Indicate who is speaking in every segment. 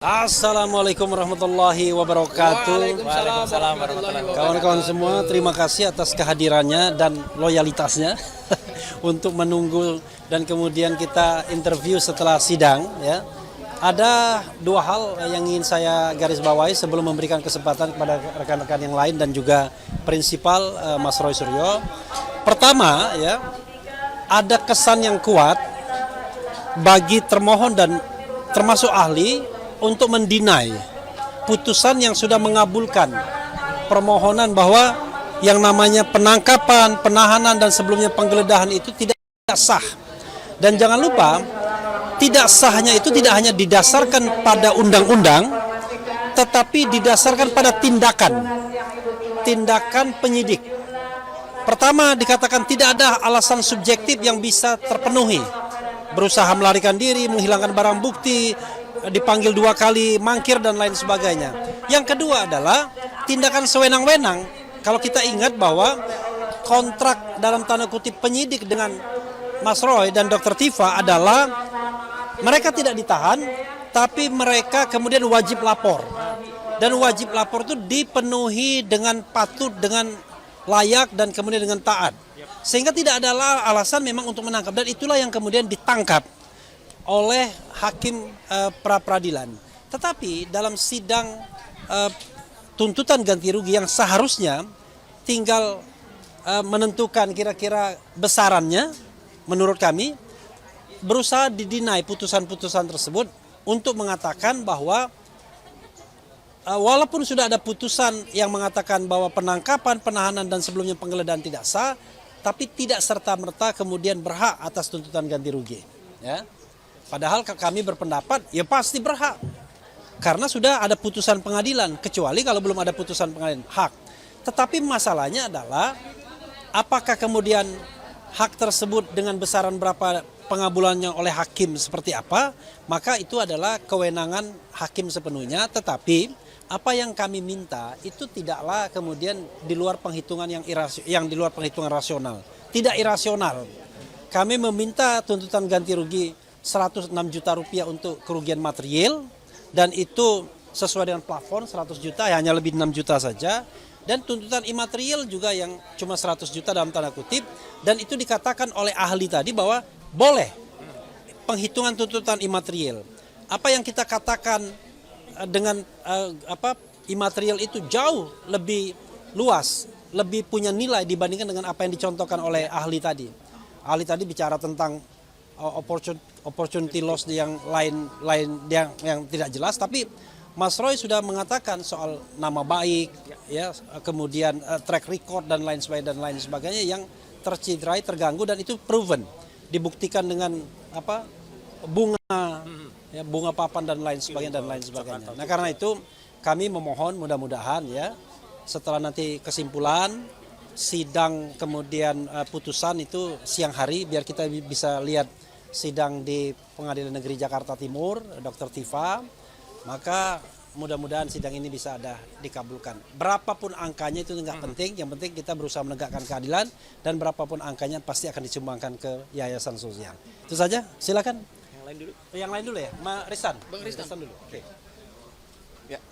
Speaker 1: Assalamualaikum warahmatullahi wabarakatuh.
Speaker 2: Waalaikumsalam warahmatullahi wabarakatuh.
Speaker 1: Kawan-kawan semua, terima kasih atas kehadirannya dan loyalitasnya untuk menunggu dan kemudian kita interview setelah sidang. Ya, ada dua hal yang ingin saya garis bawahi sebelum memberikan kesempatan kepada rekan-rekan yang lain dan juga prinsipal Mas Roy Suryo. Pertama, ya, ada kesan yang kuat bagi termohon dan termasuk ahli untuk mendinai putusan yang sudah mengabulkan permohonan bahwa yang namanya penangkapan, penahanan dan sebelumnya penggeledahan itu tidak sah. Dan jangan lupa, tidak sahnya itu tidak hanya didasarkan pada undang-undang, tetapi didasarkan pada tindakan penyidik. Pertama, dikatakan tidak ada alasan subjektif yang bisa terpenuhi. Berusaha melarikan diri, menghilangkan barang bukti, dipanggil 2 kali, mangkir dan lain sebagainya. Yang kedua adalah tindakan sewenang-wenang. Kalau kita ingat bahwa kontrak dalam tanda kutip penyidik dengan Mas Roy dan Dr. Tifa adalah mereka tidak ditahan, tapi mereka kemudian wajib lapor. Dan wajib lapor itu dipenuhi dengan patut, dengan layak dan kemudian dengan taat. Sehingga tidak ada alasan memang untuk menangkap, dan itulah yang kemudian ditangkap oleh hakim pra-peradilan. Tetapi dalam sidang tuntutan ganti rugi yang seharusnya tinggal menentukan kira-kira besarannya, menurut kami berusaha didinai putusan-putusan tersebut untuk mengatakan bahwa walaupun sudah ada putusan yang mengatakan bahwa penangkapan, penahanan dan sebelumnya penggeledahan tidak sah, tapi tidak serta-merta kemudian berhak atas tuntutan ganti rugi. Ya. Padahal kami berpendapat ya pasti berhak. Karena sudah ada putusan pengadilan, kecuali kalau belum ada putusan pengadilan, hak. Tetapi masalahnya adalah apakah kemudian hak tersebut dengan besaran berapa pengabulannya oleh hakim seperti apa, maka itu adalah kewenangan hakim sepenuhnya. Tetapi apa yang kami minta itu tidaklah kemudian di luar penghitungan yang di luar penghitungan rasional. Tidak irasional. Kami meminta tuntutan ganti rugi 106 juta rupiah untuk kerugian material, dan itu sesuai dengan plafon 100 juta, hanya lebih 6 juta saja. Dan tuntutan imaterial juga yang cuma 100 juta dalam tanda kutip, dan itu dikatakan oleh ahli tadi bahwa boleh penghitungan tuntutan imaterial. Apa yang kita katakan dengan imaterial itu jauh lebih luas, lebih punya nilai dibandingkan dengan apa yang dicontohkan oleh ahli tadi. Ahli tadi bicara tentang opportunity loss yang lain yang tidak jelas, tapi Mas Roy sudah mengatakan soal nama baik, ya, kemudian track record dan lain sebagainya yang tercederai, terganggu, dan itu proven, dibuktikan dengan bunga papan dan lain sebagainya. Nah, karena itu kami memohon mudah-mudahan ya setelah nanti kesimpulan sidang kemudian putusan itu siang hari, biar kita bisa lihat sidang di Pengadilan Negeri Jakarta Timur, Dr. Tifa, maka mudah-mudahan sidang ini bisa ada dikabulkan. Berapapun angkanya itu nggak penting, yang penting kita berusaha menegakkan keadilan, dan berapapun angkanya pasti akan disumbangkan ke yayasan sosial. Itu saja, silakan. Yang lain dulu ya, Risan. Bang Risan dulu. Oke.
Speaker 2: Ya.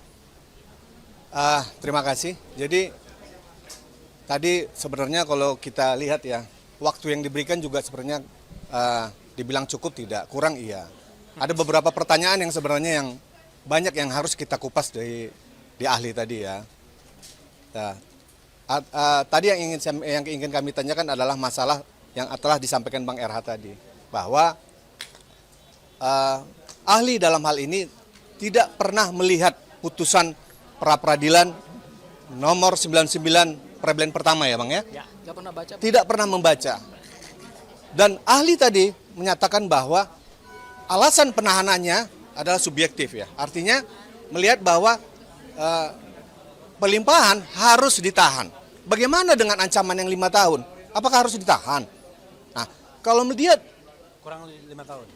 Speaker 2: Terima kasih. Jadi tadi sebenarnya kalau kita lihat ya, waktu yang diberikan juga sebenarnya dibilang cukup tidak, kurang iya. Ada beberapa pertanyaan yang sebenarnya yang banyak yang harus kita kupas di ahli tadi ya. Nah, tadi yang ingin kami tanyakan adalah masalah yang telah disampaikan Bang RH tadi, bahwa ahli dalam hal ini tidak pernah melihat putusan pra-peradilan nomor 99 Peradilan pertama ya Bang ya? Ya, tidak pernah membaca. Dan ahli tadi menyatakan bahwa alasan penahanannya adalah subjektif ya. Artinya melihat bahwa pelimpahan harus ditahan. Bagaimana dengan ancaman yang 5 tahun? Apakah harus ditahan? Nah, kalau melihat
Speaker 1: Kurang 5 tahun.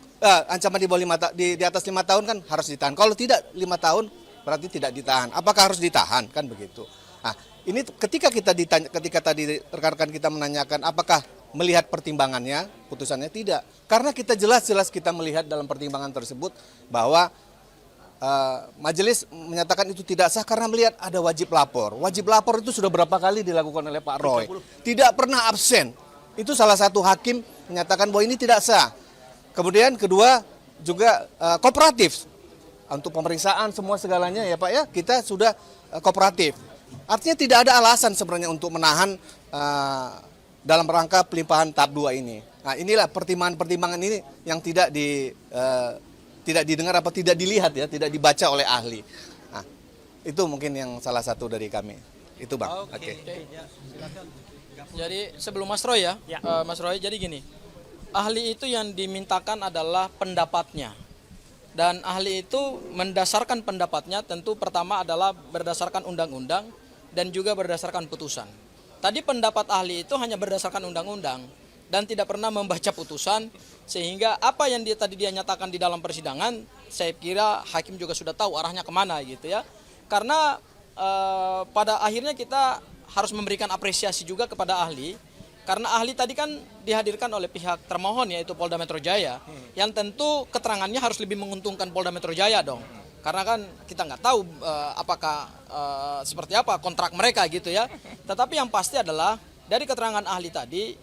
Speaker 2: Ancaman di bawah di atas 5 tahun kan harus ditahan. Kalau tidak 5 tahun berarti tidak ditahan. Apakah harus ditahan? Kan begitu. Nah, ini ketika tadi rekan-rekan kita menanyakan apakah melihat pertimbangannya, putusannya tidak. Karena kita jelas-jelas kita melihat dalam pertimbangan tersebut bahwa majelis menyatakan itu tidak sah karena melihat ada wajib lapor. Wajib lapor itu sudah berapa kali dilakukan oleh Pak Roy. Tidak pernah absen. Itu salah satu hakim menyatakan bahwa ini tidak sah. Kemudian kedua juga kooperatif. Untuk pemeriksaan semua segalanya ya Pak ya, kita sudah kooperatif. Artinya tidak ada alasan sebenarnya untuk menahan dalam rangka pelimpahan tahap 2 ini. Nah inilah pertimbangan-pertimbangan ini yang tidak didengar apa tidak dilihat ya, tidak dibaca oleh ahli. Nah, itu mungkin yang salah satu dari kami. Itu Bang. Oke.
Speaker 3: Jadi sebelum Mas Roy ya, Mas Roy, jadi gini, ahli itu yang dimintakan adalah pendapatnya. Dan ahli itu mendasarkan pendapatnya tentu pertama adalah berdasarkan undang-undang dan juga berdasarkan putusan. Tadi pendapat ahli itu hanya berdasarkan undang-undang dan tidak pernah membaca putusan, sehingga apa yang tadi dia nyatakan di dalam persidangan, saya kira hakim juga sudah tahu arahnya kemana gitu ya. Karena pada akhirnya kita harus memberikan apresiasi juga kepada ahli, karena ahli tadi kan dihadirkan oleh pihak termohon yaitu Polda Metro Jaya, yang tentu keterangannya harus lebih menguntungkan Polda Metro Jaya dong. Karena kan kita nggak tahu apakah seperti apa kontrak mereka gitu ya. Tetapi yang pasti adalah dari keterangan ahli tadi,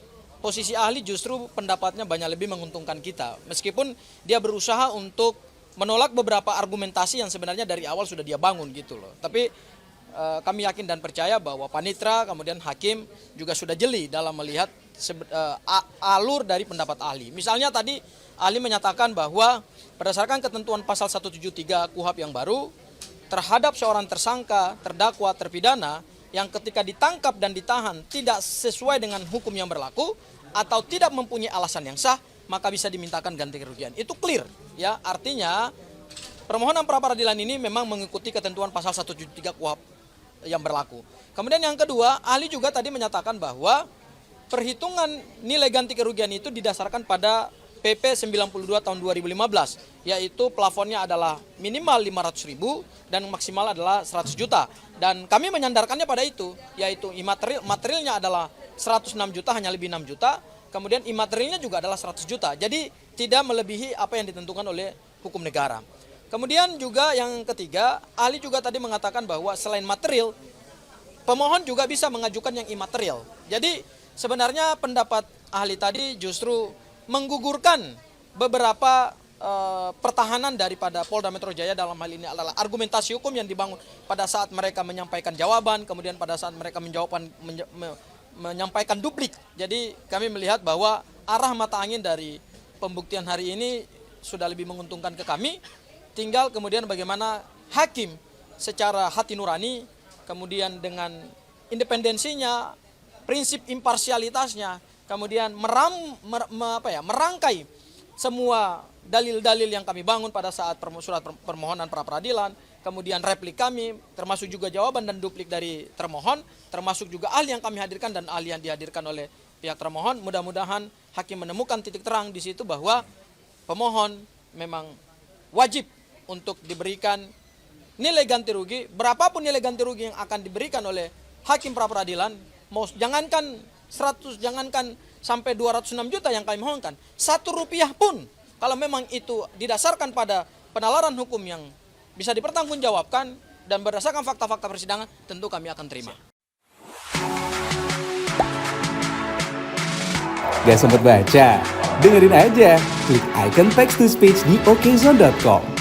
Speaker 3: posisi ahli justru pendapatnya banyak lebih menguntungkan kita. Meskipun dia berusaha untuk menolak beberapa argumentasi yang sebenarnya dari awal sudah dia bangun gitu loh. Tapi kami yakin dan percaya bahwa panitra kemudian hakim juga sudah jeli dalam melihat alur dari pendapat ahli. Misalnya tadi ahli menyatakan bahwa berdasarkan ketentuan pasal 173 KUHP yang baru, terhadap seorang tersangka, terdakwa, terpidana yang ketika ditangkap dan ditahan tidak sesuai dengan hukum yang berlaku atau tidak mempunyai alasan yang sah, maka bisa dimintakan ganti kerugian. Itu clear ya, artinya permohonan pra peradilan ini memang mengikuti ketentuan pasal 173 KUHP yang berlaku. Kemudian yang kedua, ahli juga tadi menyatakan bahwa perhitungan nilai ganti kerugian itu didasarkan pada PP 92 tahun 2015, yaitu plafonnya adalah minimal 500.000 dan maksimal adalah 100 juta. Dan kami menyandarkannya pada itu, yaitu materialnya adalah 106 juta, hanya lebih 6 juta, kemudian imaterialnya juga adalah 100 juta. Jadi tidak melebihi apa yang ditentukan oleh hukum negara. Kemudian juga yang ketiga, ahli juga tadi mengatakan bahwa selain material, pemohon juga bisa mengajukan yang imaterial. Jadi sebenarnya pendapat ahli tadi justru menggugurkan beberapa pertahanan daripada Polda Metro Jaya. Dalam hal ini adalah argumentasi hukum yang dibangun pada saat mereka menyampaikan jawaban, kemudian pada saat mereka menyampaikan duplik. Jadi kami melihat bahwa arah mata angin dari pembuktian hari ini sudah lebih menguntungkan ke kami. Tinggal kemudian bagaimana hakim secara hati nurani, kemudian dengan independensinya, prinsip imparsialitasnya, kemudian merangkai semua dalil-dalil yang kami bangun pada saat surat permohonan pra peradilan, kemudian replik kami, termasuk juga jawaban dan duplik dari termohon, termasuk juga ahli yang kami hadirkan dan ahli yang dihadirkan oleh pihak termohon. Mudah-mudahan hakim menemukan titik terang di situ bahwa pemohon memang wajib untuk diberikan nilai ganti rugi, berapapun nilai ganti rugi yang akan diberikan oleh hakim pra peradilan, jangankan 100, jangankan sampai 206 juta yang kami mohonkan, 1 rupiah pun kalau memang itu didasarkan pada penalaran hukum yang bisa dipertanggungjawabkan dan berdasarkan fakta-fakta persidangan, tentu kami akan terima.
Speaker 4: Gak sempet baca? Dengerin aja, klik icon text to speech di okezone.com.